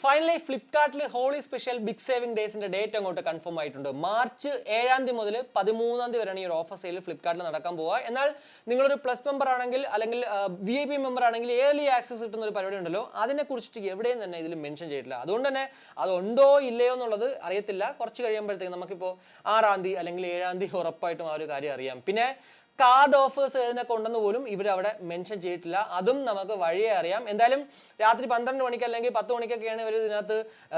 Finally ഫ്ലിപ്കാർട്ടിൽ Holi special big saving ഡേയ്സിന്റെ date അങ്ങോട്ട് കൺഫേം ആയിട്ടുണ്ട്. മാർച്ച് 7 മുതൽ 13 വരെയാണ് ഈ ഒരു ഓഫർ സെയിൽ ഫ്ലിപ്കാർട്ടിൽ നടക്കാൻ പോവുക. എന്നാൽ നിങ്ങളൊരു പ്ലസ് മെമ്പർ ആണെങ്കിൽ അല്ലെങ്കിൽ VIP മെമ്പർ ആണെങ്കിൽ ഏർലി ആക്സസ് കിട്ടുന്ന ഒരു പരിപാടി ഉണ്ടല്ലോ, അതിനെ കുറിച്ചിട്ട് എവിടെയും തന്നെ ഇതിൽ മെൻഷൻ ചെയ്തിട്ടില്ല. അതുകൊണ്ട് തന്നെ അതുണ്ടോ ഇല്ലയോ എന്നുള്ളത് അറിയത്തില്ല. കുറച്ച് കഴിയുമ്പോഴത്തേക്ക് നമുക്കിപ്പോൾ 6 അല്ലെങ്കിൽ 7 ഉറപ്പായിട്ടും ആ ഒരു കാര്യം അറിയാം. പിന്നെ കാർഡ് ഓഫേഴ്സ് ഏതിനൊക്കെ ഉണ്ടെന്ന് പോലും ഇവരവിടെ മെൻഷൻ ചെയ്തിട്ടില്ല. അതും നമുക്ക് വഴിയേ അറിയാം. എന്തായാലും രാത്രി 12 മണിക്ക് അല്ലെങ്കിൽ 10 മണിക്കൊക്കെയാണ് ഇവർ ഇതിനകത്ത്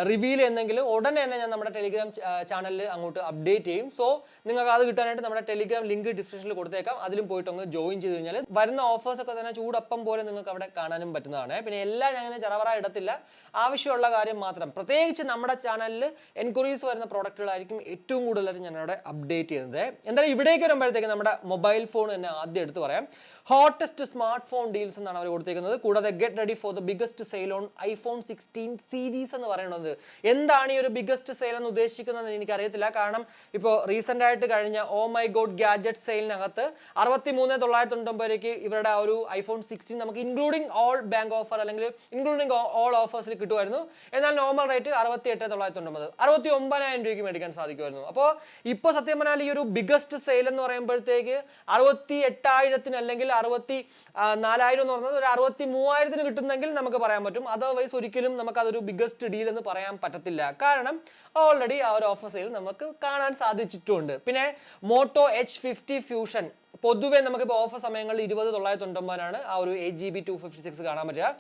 റിവീൽ ചെയ്യുന്നെങ്കിൽ ഉടനെ തന്നെ ഞാൻ നമ്മുടെ ടെലിഗ്രാം ചാനലിൽ അങ്ങോട്ട് അപ്ഡേറ്റ് ചെയ്യും. സോ നിങ്ങൾക്ക് അത് കിട്ടാനായിട്ട് നമ്മുടെ ടെലിഗ്രാം ലിങ്ക് ഡിസ്ക്രിപ്ഷനിൽ കൊടുത്തേക്കാം. അതിലും പോയിട്ട് ഒന്ന് ജോയിൻ ചെയ്ത് കഴിഞ്ഞാൽ വരുന്ന ഓഫേഴ്സ് ഒക്കെ തന്നെ ചൂടപ്പം പോലെ നിങ്ങൾക്ക് അവിടെ കാണാനും പറ്റുന്നതാണ്. പിന്നെ എല്ലാം ഞാൻ അങ്ങനെ ചറവറ ഇടത്തില്ല, ആവശ്യമുള്ള കാര്യം മാത്രം. പ്രത്യേകിച്ച് നമ്മുടെ ചാനലിൽ എൻക്വയറീസ് വരുന്ന പ്രോഡക്റ്റുകളായിരിക്കും ഏറ്റവും കൂടുതലായിട്ട് ഞാൻ അവിടെ അപ്ഡേറ്റ് ചെയ്യുന്നത്. എന്തായാലും ഇവിടേക്ക് വരുമ്പോഴത്തേക്ക് നമ്മുടെ മൊബൈൽ ഫോൺ തന്നെ ആദ്യം എടുത്ത് പറയാം. ഹോട്ടസ്റ്റ് സ്മാർട്ട് ഫോൺ ഡീൽസ് എന്നാണ് അവർ കൊടുത്തേക്കുന്നത്. കൂടാതെ get ready for the biggest sale on iPhone 16 series എന്ന് പറയുന്നത്. എന്താണ് ഈ ഒരു ബിഗസ്റ്റ് സെയിൽ എന്ന് ഉദ്ദേശിക്കുന്നത് എനിക്കറിയത്തില്ല. കാരണം ഇപ്പോൾ റീസെന്റ് ആയിട്ട് കഴിഞ്ഞ ഓ മൈ ഗോഡ് ഗാഡ്ജറ്റ് സെയിലിനകത്ത് 63,999 ഇവരുടെ ആ ഒരു iPhone 16 നമുക്ക് ഇൻക്ലൂഡിംഗ് ഓൾ ബാങ്ക് ഓഫർ അല്ലെങ്കിൽ ഇൻക്ലൂഡിംഗ് ഓൾ ഓഫേഴ്സിൽ കിട്ടുമായിരുന്നു. എന്നാൽ നോർമൽ റേറ്റ് 68,999 69,000 രൂപയ്ക്ക് മേടിക്കാൻ സാധിക്കുമായിരുന്നു. അപ്പോൾ ഇപ്പോൾ സത്യം പറഞ്ഞാൽ ഈ ഒരു ബിഗസ്റ്റ് സെയിൽ എന്ന് പറയുമ്പോഴത്തേക്ക് 68,000 അല്ലെങ്കിൽ 64,000 എന്ന് പറഞ്ഞത് ഒരു 63,000 കിട്ടുന്നെങ്കിൽ നമുക്ക് പറയാൻ പറ്റും. അതർവൈസ് ഒരിക്കലും നമുക്ക് അതൊരു ബിഗസ്റ്റ് ഡീൽ എന്ന് പറയാൻ പറ്റത്തില്ല. കാരണം ഓൾറെഡി ആ ഒരു ഓഫർ സെയിൽ നമുക്ക് കാണാൻ സാധിച്ചിട്ടുണ്ട്. പിന്നെ മോട്ടോ H50 ഫ്യൂഷൻ പൊതുവെ നമുക്കിപ്പോൾ ഓഫർ സമയങ്ങളിൽ 20,999 ആ ഒരു 8GB 256 കാണാൻ പറ്റുക.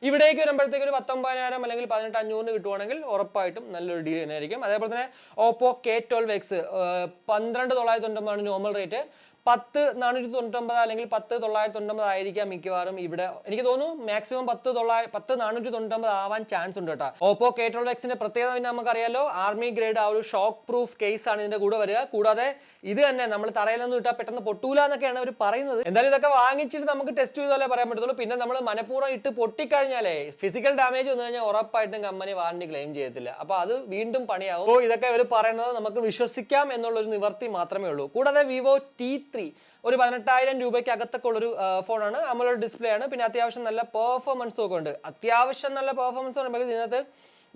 ഇവിടേക്ക് വരുമ്പോഴത്തേക്ക് ഒരു 19,000 അല്ലെങ്കിൽ 18,500 കിട്ടുവാണെങ്കിൽ ഉറപ്പായിട്ടും നല്ലൊരു ഡീൽ തന്നെയായിരിക്കും. അതേപോലെ തന്നെ ഓപ്പോ K12X 12,999 നോർമൽ റേറ്റ്, 10,499 അല്ലെങ്കിൽ 10,999 ആയിരിക്കാം മിക്കവാറും ഇവിടെ. എനിക്ക് തോന്നുന്നു മാക്സിമം 10,499 ആവാൻ ചാൻസ് ഉണ്ട് കേട്ടോ. ഓപ്പോ K12Xന്റെ പ്രത്യേകത പിന്നെ നമുക്കറിയാലോ, ആർമി ഗ്രേഡ് ആ ഒരു ഷോക്ക് പ്രൂഫ് കേസ് ആണ് ഇതിന്റെ കൂടെ വരിക. കൂടാതെ ഇത് തന്നെ നമ്മൾ തറയിലൊന്നും ഇട്ടാൽ പെട്ടെന്ന് പൊട്ടൂല എന്നൊക്കെയാണ് അവർ പറയുന്നത്. എന്തായാലും ഇതൊക്കെ വാങ്ങിച്ചിട്ട് നമുക്ക് ടെസ്റ്റ് ചെയ്താലേ പറയാൻ പറ്റത്തുള്ളൂ. പിന്നെ നമ്മൾ മനഃപൂർവ്വം ഇട്ട് പൊട്ടിക്കഴിഞ്ഞാലേ ഫിസിക്കൽ ഡാമേജ് വന്നു കഴിഞ്ഞാൽ ഉറപ്പായിട്ടും കമ്പനി വാറണ്ടി ക്ലെയിം ചെയ്യത്തില്ല. അപ്പൊ അത് വീണ്ടും പണിയാവും. അപ്പോൾ ഇതൊക്കെ അവർ പറയുന്നത് നമുക്ക് വിശ്വസിക്കാം എന്നുള്ളൊരു നിവർത്തി മാത്രമേ ഉള്ളൂ. കൂടാതെ വിവോ T3 ഒരു 18,000 രൂപയ്ക്ക് അകത്തൊക്കെ ഉള്ളൊരു ഫോണാണ്. AMOLED ഡിസ്പ്ലേ ആണ്. പിന്നെ അത്യാവശ്യം നല്ല പെർഫോമൻസും ഒക്കെ ഉണ്ട്. അത്യാവശ്യം നല്ല പെർഫോമൻസ് പറയുമ്പോൾ ഇതിനകത്ത്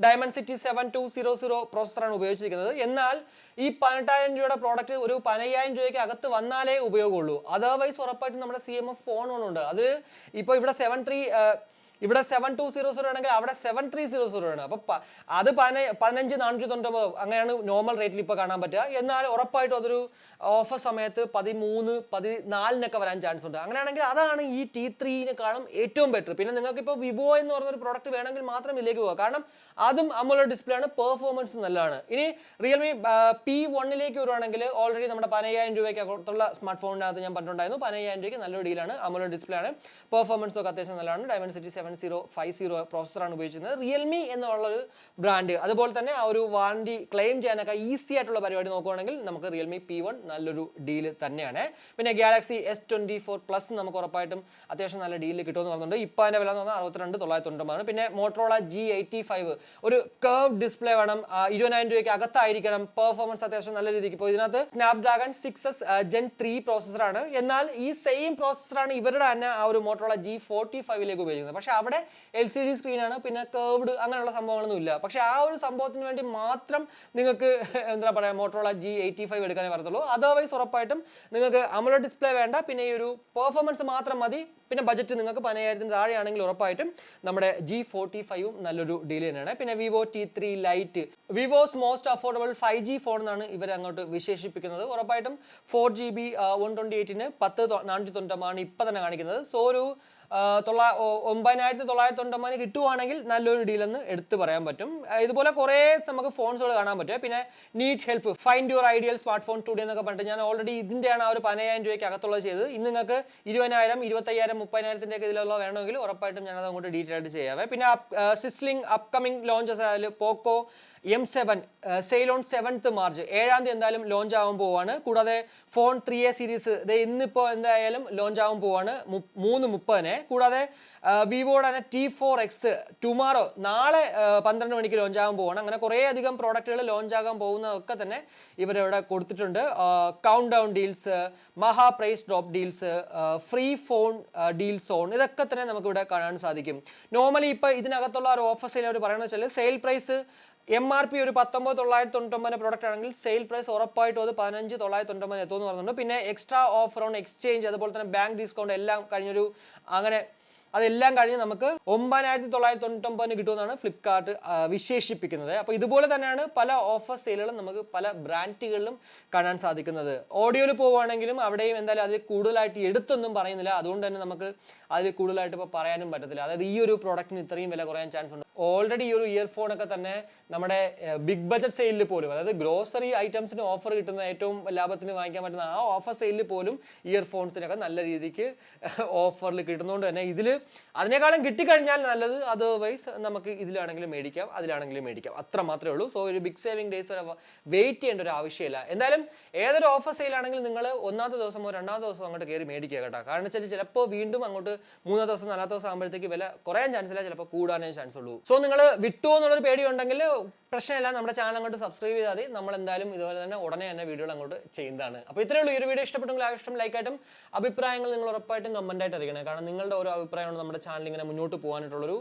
Dimensity 7200 പ്രോസസ്സറാണ് ഉപയോഗിച്ചിരിക്കുന്നത്. എന്നാൽ ഈ 18,000 രൂപയുടെ പ്രോഡക്റ്റ് ഒരു 15,000 രൂപയ്ക്ക് അകത്ത് വന്നാലേ ഉപയോഗമുള്ളൂ. അതർവൈസ് ഉറപ്പായിട്ടും നമ്മുടെ CMF ഫോണുണ്ട്. അത് ഇപ്പോൾ ഇവിടെ 7200 ആണെങ്കിൽ അവിടെ 7300 ആണ്. അപ്പൊ അത് 15,499 അങ്ങനെയാണ് നോർമൽ റേറ്റിൽ ഇപ്പോൾ കാണാൻ പറ്റുക. എന്നാൽ ഉറപ്പായിട്ടും അതൊരു ഓഫർ സമയത്ത് 13, 14 വരാൻ ചാൻസ് ഉണ്ട്. അങ്ങനെയാണെങ്കിൽ അതാണ് ഈ T3-നെക്കാളും ഏറ്റവും ബെറ്റർ. പിന്നെ നിങ്ങൾക്ക് ഇപ്പോൾ വിവോ എന്ന് പറഞ്ഞൊരു പ്രോഡക്റ്റ് വേണമെങ്കിൽ മാത്രം ഇതിലേക്ക് പോകാം. കാരണം അതും AMOLED ഡിസ്പ്ലേ ആണ്, പെർഫോമൻസ് നല്ലതാണ്. ഇനി റിയൽമി P1 വരുവാണെങ്കിൽ ഓൾറെഡി നമ്മുടെ 15,000 രൂപയ്ക്ക് അകത്തുള്ള സ്മാർട്ട് ഫോണിനകത്ത് ഞാൻ പറഞ്ഞിട്ടുണ്ടായിരുന്നു. 15,000 രൂപയ്ക്ക് നല്ലൊരു ഡീലാണ്. AMOLED ഡിസ്പ്ലേ ആണ്, പെർഫോമൻസ് ഒക്കെ അത്യാവശ്യം നല്ലതാണ്. Dimensity 7050 പ്രോസസ്സറാണ് ഉപയോഗിച്ചിരുന്നത്. റിയൽമി എന്നുള്ളൊരു ബ്രാൻഡ്. അതുപോലെ തന്നെ ആ ഒരു വാറണ്ടി ക്ലെയിം ചെയ്യാനൊക്കെ ഈസി ആയിട്ടുള്ള പരിപാടി നോക്കുകയാണെങ്കിൽ നമുക്ക് റിയൽമി P1 നല്ലൊരു ഡീൽ തന്നെയാണ്. പിന്നെ ഗാലക്സി S24 Plus നമുക്ക് ഉറപ്പായിട്ടും അത്യാവശ്യം നല്ല ഡീലിൽ കിട്ടുമെന്ന് പറഞ്ഞിട്ടുണ്ട്. ഇപ്പോൾ അതിൻ്റെ വില എന്ന് പറഞ്ഞാൽ 62,999. പിന്നെ മോട്ടറോള G85 ഒരു കർവ് ഡിസ്പ്ലേ വേണം, 20,000 രൂപയ്ക്ക് അകത്തായിരിക്കണം, പെർഫോമൻസ് അത്യാവശ്യം നല്ല രീതിക്ക്. ഇപ്പോൾ ഇതിനകത്ത് സ്നാപ്ഡ്രാഗൺ 6S Gen 3 പ്രോസസ്സറാണ്. എന്നാൽ ഈ സെയിം പ്രോസസ്സറാണ് ഇവരുടെ തന്നെ ആ ഒരു മോട്ടറോള G45 ഉപയോഗിക്കുന്നത്. പക്ഷെ അവിടെ LCD സ്ക്രീനാണ്, പിന്നെ കർവ്ഡ് അങ്ങനെയുള്ള സംഭവങ്ങളൊന്നും ഇല്ല. പക്ഷെ ആ ഒരു സംഭവത്തിന് വേണ്ടി മാത്രം നിങ്ങൾക്ക് എന്താ പറയുക മോട്ടറോള G85 എടുക്കാനേ വരത്തുള്ളൂ. അതർവൈസ് ഉറപ്പായിട്ടും നിങ്ങൾക്ക് AMOLED ഡിസ്പ്ലേ വേണ്ട, പിന്നെ ഈ ഒരു പെർഫോമൻസ് മാത്രം മതി. പിന്നെ ബജറ്റ് നിങ്ങൾക്ക് 15,000 താഴെയാണെങ്കിൽ ഉറപ്പായിട്ടും നമ്മുടെ G45 നല്ലൊരു ഡീൽ തന്നെയാണ്. പിന്നെ Vivo T3 lite, Vivo's most affordable 5G phone എന്നാണ് ഇവർ അങ്ങോട്ട് വിശേഷിപ്പിക്കുന്നത്. ഉറപ്പായിട്ടും 4GB 128-ന് 10,499 ഇപ്പം തന്നെ കാണിക്കുന്നത്. സോ ഒരു 9,999 കിട്ടുവാണെങ്കിൽ നല്ലൊരു ഡീലെന്ന് എടുത്ത് പറയാൻ പറ്റും. ഇതുപോലെ കുറേ നമുക്ക് ഫോൺസുകൾ കാണാൻ പറ്റും. പിന്നെ need help, find your ideal smart phone today എന്നൊക്കെ പറഞ്ഞിട്ട് ഞാൻ ഓൾറെഡി ഇതിൻ്റെയാണ് ആ ഒരു 15,000 രൂപയ്ക്ക് അകത്തുള്ളത് ചെയ്ത്. ഇന്ന് നിങ്ങൾക്ക് 20,000, 25,000, 30,000 ഇതിലുള്ള വേണമെങ്കിൽ ഉറപ്പായിട്ടും ഞാനത് അങ്ങോട്ട് ഡീറ്റെയിൽ ആയിട്ട് ചെയ്യാവേ. പിന്നെ സിസ്ലിംഗ് അപ്കമിംഗ് ലോഞ്ചസ് ആയാലും പോക്കോ M7 sale on 7th March 7 എന്തായാലും ലോഞ്ച് ആവാൻ പോവാണ്. കൂടാതെ ഫോൺ 3A സീരീസ് ഇന്നിപ്പോൾ എന്തായാലും ലോഞ്ച് ആവാൻ പോവാണ് 3:30. കൂടാതെ വിവോയുടെ തന്നെ T4X ടുമാറോ നാളെ 12 മണിക്ക് ലോഞ്ച് ആകാൻ പോവാണ്. അങ്ങനെ കുറേ അധികം പ്രോഡക്റ്റുകൾ ലോഞ്ച് ആകാൻ പോകുന്നതൊക്കെ തന്നെ ഇവരിവിടെ കൊടുത്തിട്ടുണ്ട്. കൗണ്ട് ഡൗൺ ഡീൽസ്, മഹാ price drop deals, free phone deal zone, ഇതൊക്കെ തന്നെ നമുക്ക് ഇവിടെ കാണാൻ സാധിക്കും. നോർമലി ഇപ്പോൾ ഇതിനകത്തുള്ള ഒരു ഓഫർ സെയിൽ അവർ പറയുന്നത് വെച്ചാൽ സെയിൽ പ്രൈസ് MRP ഒരു 19,999 പ്രോഡക്റ്റ് ആണെങ്കിൽ സെയിൽ പ്രൈസ് ഉറപ്പായിട്ടും അത് 15,999 എത്തുമെന്ന് പറഞ്ഞിട്ടുണ്ട്. പിന്നെ എക്സ്ട്രാ ഓഫർ ഓൺ എക്സ്ചേഞ്ച്, അതുപോലെ തന്നെ ബാങ്ക് ഡിസ്കൗണ്ട് എല്ലാം കഴിഞ്ഞൊരു അങ്ങനെ അതെല്ലാം കഴിഞ്ഞ് നമുക്ക് 9,999 കിട്ടുമെന്നാണ് ഫ്ലിപ്കാർട്ട് വിശേഷിപ്പിക്കുന്നത്. അപ്പോൾ ഇതുപോലെ തന്നെയാണ് പല ഓഫർ സെയിലുകളും നമുക്ക് പല ബ്രാൻഡുകളിലും കാണാൻ സാധിക്കുന്നത്. ഓഡിയോയിൽ പോവുകയാണെങ്കിലും അവിടെയും എന്തായാലും അതിൽ കൂടുതലായിട്ട് എടുത്തൊന്നും പറയുന്നില്ല, അതുകൊണ്ട് തന്നെ നമുക്ക് അതിൽ കൂടുതലായിട്ട് ഇപ്പോൾ പറയാനും പറ്റത്തില്ല. അതായത് ഈ ഒരു പ്രോഡക്റ്റിന് ഇത്രയും വില കുറയാൻ ചാൻസ് ഉണ്ട്. ഓൾറെഡി ഈ ഒരു ഇയർഫോൺ ഒക്കെ തന്നെ നമ്മുടെ ബിഗ് ബജറ്റ് സെയിലിൽ പോലും, അതായത് ഗ്രോസറി ഐറ്റംസിന് ഓഫർ കിട്ടുന്ന ഏറ്റവും ലാഭത്തിന് വാങ്ങിക്കാൻ പറ്റുന്ന ആ ഓഫർ സെയിലിൽ പോലും ഇയർഫോൺസിനൊക്കെ നല്ല രീതിക്ക് ഓഫറിൽ കിട്ടുന്നതുകൊണ്ട് തന്നെ ഇതിൽ അതിനേക്കാളും കിട്ടിക്കഴിഞ്ഞാൽ നല്ലത്. അതർവൈസ് നമുക്ക് ഇതിലാണെങ്കിലും മേടിക്കാം, അതിലാണെങ്കിലും മേടിക്കാം, അത്ര മാത്രമേ ഉള്ളൂ. സോ ഒരു ബിഗ് സേവിംഗ് ഡേയ്സ് വരെ വെയിറ്റ് ചെയ്യേണ്ട ഒരു ആവശ്യമില്ല. എന്തായാലും ഏതൊരു ഓഫർ സെയിലാണെങ്കിലും നിങ്ങൾ ഒന്നാമത്തെ ദിവസമോ രണ്ടാമത്തെ ദിവസം അങ്ങോട്ട് കയറി മേടിക്കുക കേട്ടോ. കാരണം വെച്ചാൽ ചിലപ്പോൾ വീണ്ടും അങ്ങോട്ട് മൂന്നാമത്തെ ദിവസം നാലാമത്തെ ദിവസം ആകുമ്പോഴത്തേക്ക് വില കുറയാൻ ചാൻസ് ഇല്ല, ചിലപ്പോൾ കൂടാനേ ചാൻസ് ഉള്ളൂ. സോ നിങ്ങൾ വിട്ടുവോ എന്നുള്ളൊരു പേടി ഉണ്ടെങ്കിൽ പ്രശ്നമില്ല, നമ്മുടെ ചാനൽ അങ്ങോട്ട് സബ്സ്ക്രൈബ് ചെയ്താൽ മതി. നമ്മൾ എന്തായാലും ഇതുപോലെ തന്നെ ഉടനെ തന്നെ വീഡിയോകൾ അങ്ങോട്ട് ചെയ്യുന്നതാണ്. അപ്പോൾ ഇത്രയേ ഉള്ളൂ. ഈ ഒരു വീഡിയോ ഇഷ്ടപ്പെട്ടെങ്കിൽ ഇഷ്ടം ലൈക്കായിട്ടും അഭിപ്രായങ്ങൾ നിങ്ങൾ ഉറപ്പായിട്ടും കമൻറ്റായിട്ട് അറിയിക്കണം. കാരണം നിങ്ങളുടെ ഓരോ അഭിപ്രായമാണ് നമ്മുടെ ചാനൽ ഇങ്ങനെ മുന്നോട്ട് പോകാനായിട്ടുള്ളൊരു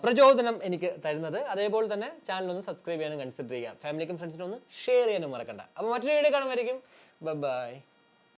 പ്രചോദനം എനിക്ക് തരുന്നത്. അതേപോലെ തന്നെ ചാനൽ ഒന്ന് സബ്സ്ക്രൈബ് ചെയ്യാനും കൺസിഡർ ചെയ്യുക. ഫാമിലിക്കും ഫ്രണ്ട്സിനും ഒന്ന് ഷെയർ ചെയ്യാനും മറക്കണ്ട. അപ്പോൾ മറ്റൊരു വീഡിയോ കാണുമായിരിക്കും. ബൈ.